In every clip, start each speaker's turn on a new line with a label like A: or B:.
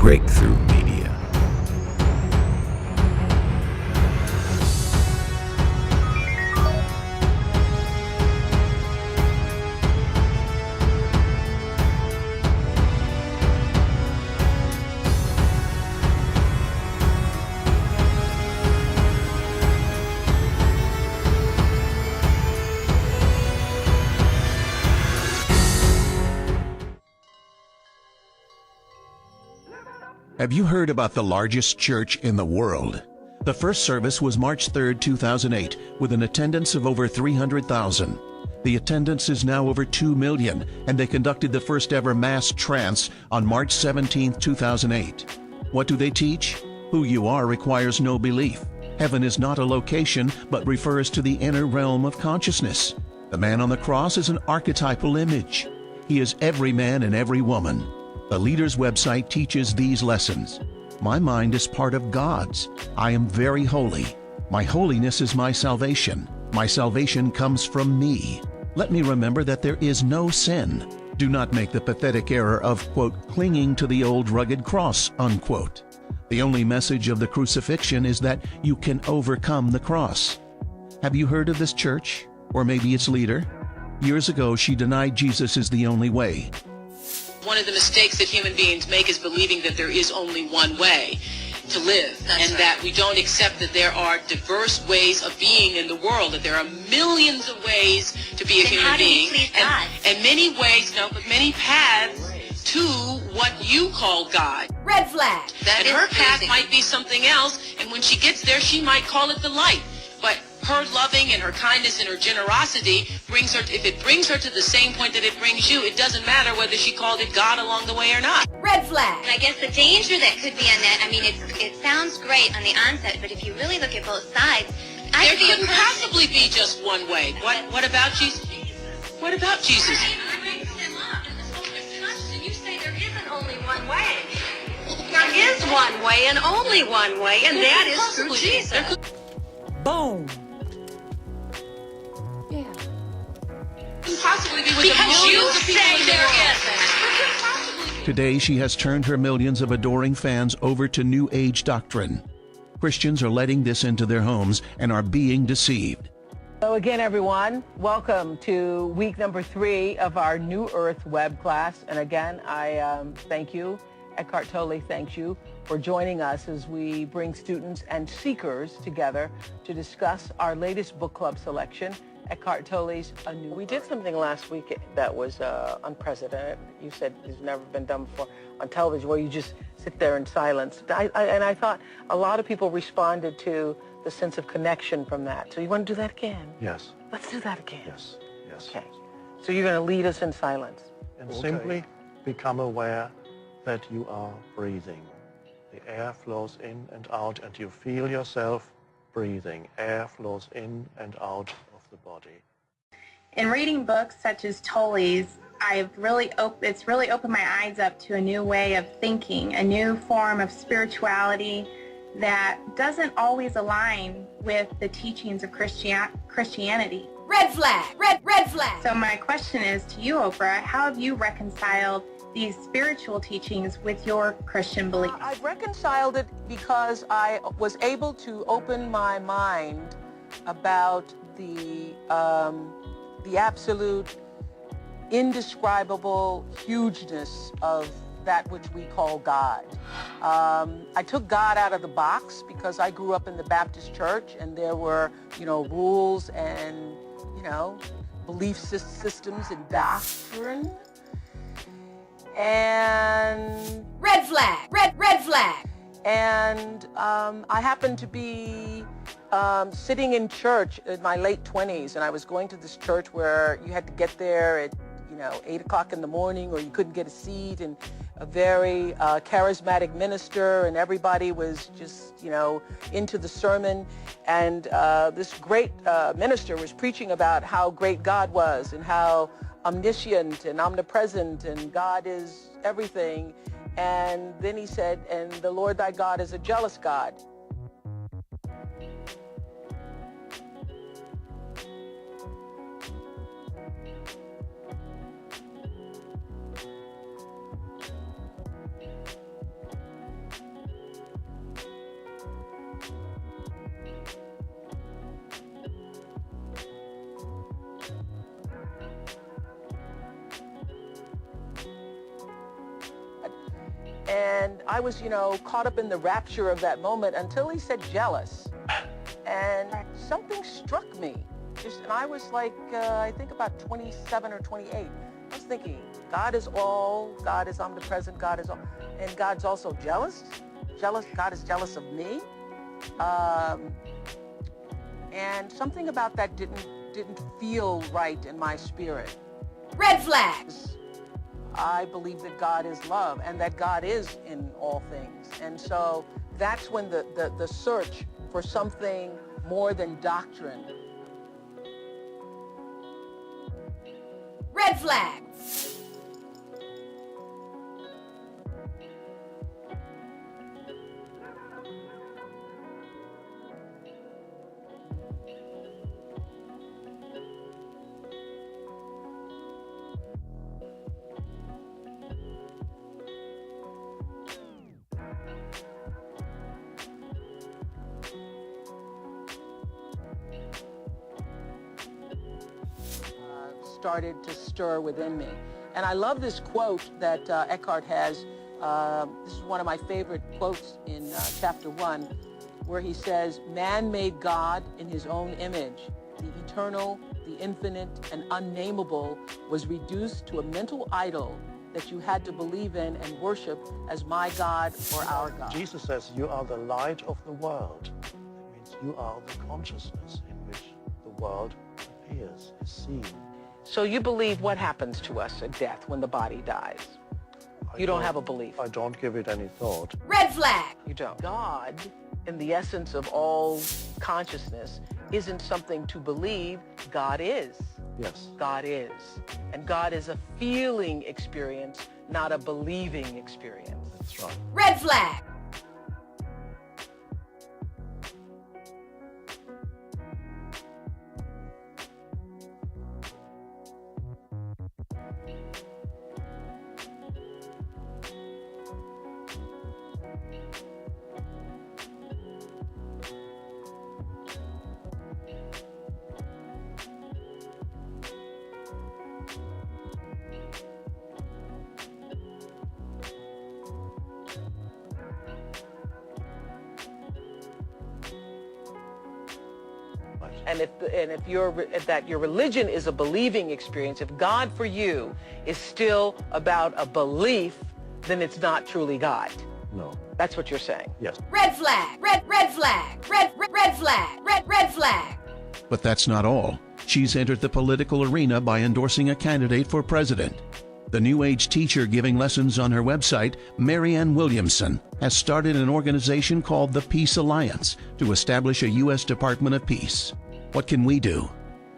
A: Breakthrough Media.
B: Have you heard about the largest church in the world? The first service was March 3, 2008, with an attendance of over 300,000. The attendance is now over 2 million, and they conducted the first ever mass trance on March 17, 2008. What do they teach? Who you are requires no belief. Heaven is not a location, but refers to the inner realm of consciousness. The man on the cross is an archetypal image. He is every man and every woman. The leader's website teaches these lessons. My mind is part of God's. I am very holy. My holiness is my salvation. My salvation comes from me. Let me remember that there is no sin. Do not make the pathetic error of, quote, clinging to the old rugged cross, unquote. The only message of the crucifixion is that you can overcome the cross. Have you heard of this church? Or maybe its leader? Years ago, she denied Jesus is the only way.
C: One of the mistakes that human beings make is believing that there is only one way to live. That we don't accept that there are diverse ways of being in the world, that there are millions of ways to be a human being. And many ways, but many paths to what you call God.
D: Red flag.
C: And her path might be something else, and when she gets there, she might call it the light. But her loving and her kindness and her generosity brings her, if it brings her to the same point that it brings you, it doesn't matter whether she called it God along the way or not.
D: Red flag.
E: And I guess the danger that could be on that, I mean, it sounds great on the onset, but if you really look at both sides,
C: there couldn't possibly be just one way. What about Jesus? What about Jesus?
F: You say there isn't only one way. There is one way and only one way, and that is through Jesus.
D: Boom. Yeah.
C: Possibly be with
F: Because you
C: millions of people
F: say
C: in the
F: there
C: world.
F: isn't.
B: Today, she has turned her millions of adoring fans over to New Age doctrine. Christians are letting this into their homes and are being deceived.
G: Hello again, everyone. Welcome to week number 3 of our New Earth web class. And again, I thank you. Eckhart Tolle thanks you for joining us as we bring students and seekers together to discuss our latest book club selection, Eckhart Tolle's A New Earth. We did something last week that was unprecedented. You said it's never been done before on television, where you just sit there in silence. And I thought a lot of people responded to the sense of connection from that. So you want to do that again?
H: Yes.
G: Let's do that again.
H: Yes. Yes.
G: Okay. So you're going to lead us in silence.
H: And simply become aware that you are breathing. The air flows in and out, and you feel yourself breathing. Air flows in and out of the body.
I: In reading books such as Tolle's, it's really opened my eyes up to a new way of thinking, a new form of spirituality that doesn't always align with the teachings of Christianity.
D: Red flag. Red flag.
I: So my question is to you, Oprah, how have you reconciled these spiritual teachings with your Christian beliefs?
G: I've reconciled it because I was able to open my mind about the absolute indescribable hugeness of that which we call God. I took God out of the box because I grew up in the Baptist church, and there were, rules and, belief systems and doctrine. And
D: red flag. Red flag.
G: And I happened to be sitting in church in my late 20s, and I was going to this church where you had to get there at 8 o'clock in the morning, or you couldn't get a seat, and a very charismatic minister, and everybody was just into the sermon, and this great minister was preaching about how great God was and how omniscient and omnipresent, and God is everything. And then he said, and the Lord thy God is a jealous God. I was, caught up in the rapture of that moment until he said jealous. And something struck me. And I was like, I think about 27 or 28. I was thinking, God is all, God is omnipresent, God is all, and God's also jealous. God is jealous of me. And something about that didn't feel right in my spirit.
D: Red flags.
G: I believe that God is love and that God is in all things. And so that's when the search for something more than doctrine.
D: Red flag.
G: Started to stir within me. And I love this quote that Eckhart has. This is one of my favorite quotes in chapter 1, where he says, "Man made God in his own image. The eternal, the infinite, and unnameable was reduced to a mental idol that you had to believe in and worship as my God or our God."
H: Jesus says, you are the light of the world. That means you are the consciousness in which the world appears, is seen.
G: So you believe what happens to us at death when the body dies? You don't have a belief.
H: I don't give it any thought.
D: Red flag.
G: You don't. God, in the essence of all consciousness, isn't something to believe. God is.
H: Yes.
G: God is. And God is a feeling experience, not a believing experience.
H: That's right.
D: Red flag.
G: And if your religion is a believing experience, if God for you is still about a belief, then it's not truly God.
H: No.
G: That's what you're saying.
H: Yes.
D: Red flag. Red flag. Red flag. Red flag.
B: But that's not all. She's entered the political arena by endorsing a candidate for president. The New Age teacher giving lessons on her website, Marianne Williamson, has started an organization called the Peace Alliance to establish a U.S. Department of Peace. What can we do?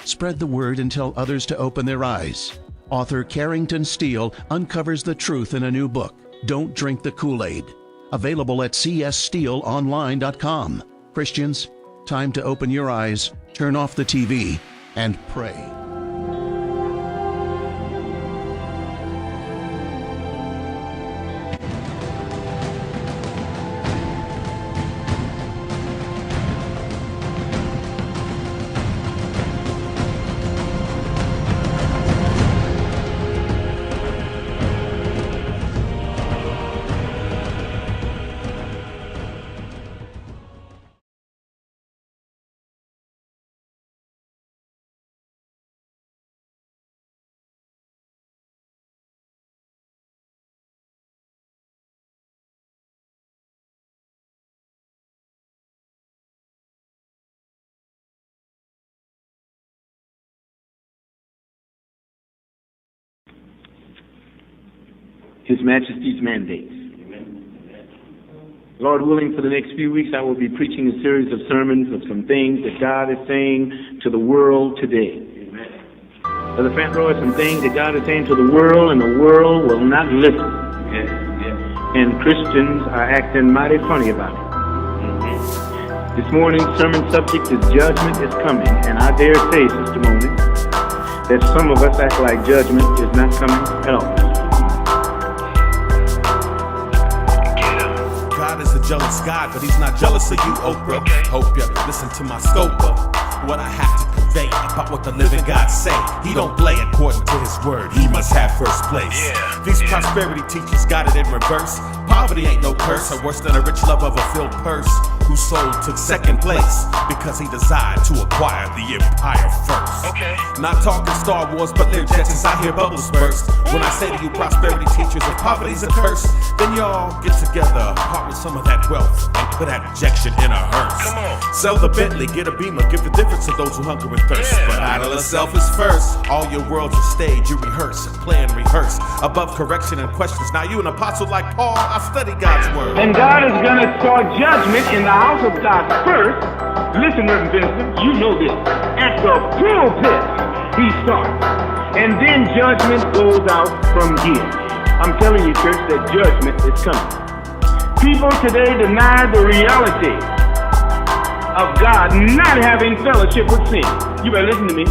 B: Spread the word and tell others to open their eyes. Author Carrington Steele uncovers the truth in a new book, Don't Drink the Kool-Aid. Available at cssteeleonline.com. Christians, time to open your eyes, turn off the TV, and pray.
A: His Majesty's mandates. Lord willing, for the next few weeks I will be preaching a series of sermons of some things that God is saying to the world today. Brother Front Row, some things that God is saying to the world, and the world will not listen. And Christians are acting mighty funny about it. This morning's sermon subject is Judgment is Coming, and I dare say, Sister Moni, that some of us act like judgment is not coming at all.
J: God is a jealous God, but he's not jealous of you, Oprah. Hope you listen to my scope of what I have to confess. vain about what the living God say. He don't play according to his word. He must have first place. These prosperity teachers got it in reverse. Poverty ain't no curse, or worse than a rich love of a filled purse, whose soul took second place because he desired to acquire the empire first. Not talking Star Wars, but live just as I hear bubbles burst. When I say to you prosperity teachers, if poverty's a curse, then y'all get together, part with some of that wealth, and put that rejection in a hearse. Sell the Bentley, get a Beamer, give the difference to those who hunger and thirst. But idle of self is first. All your world's a stage, you rehearse and play and rehearse. Above correction and questions. Now you an apostle like Paul, I study God's word.
A: And God is going to start judgment in the house of God first. Listen, Reverend Benson, you know this. At the pulpit, he starts. And then judgment goes out from here. I'm telling you, church, that judgment is coming. People today deny the reality of God not having fellowship with sin. You better listen to me.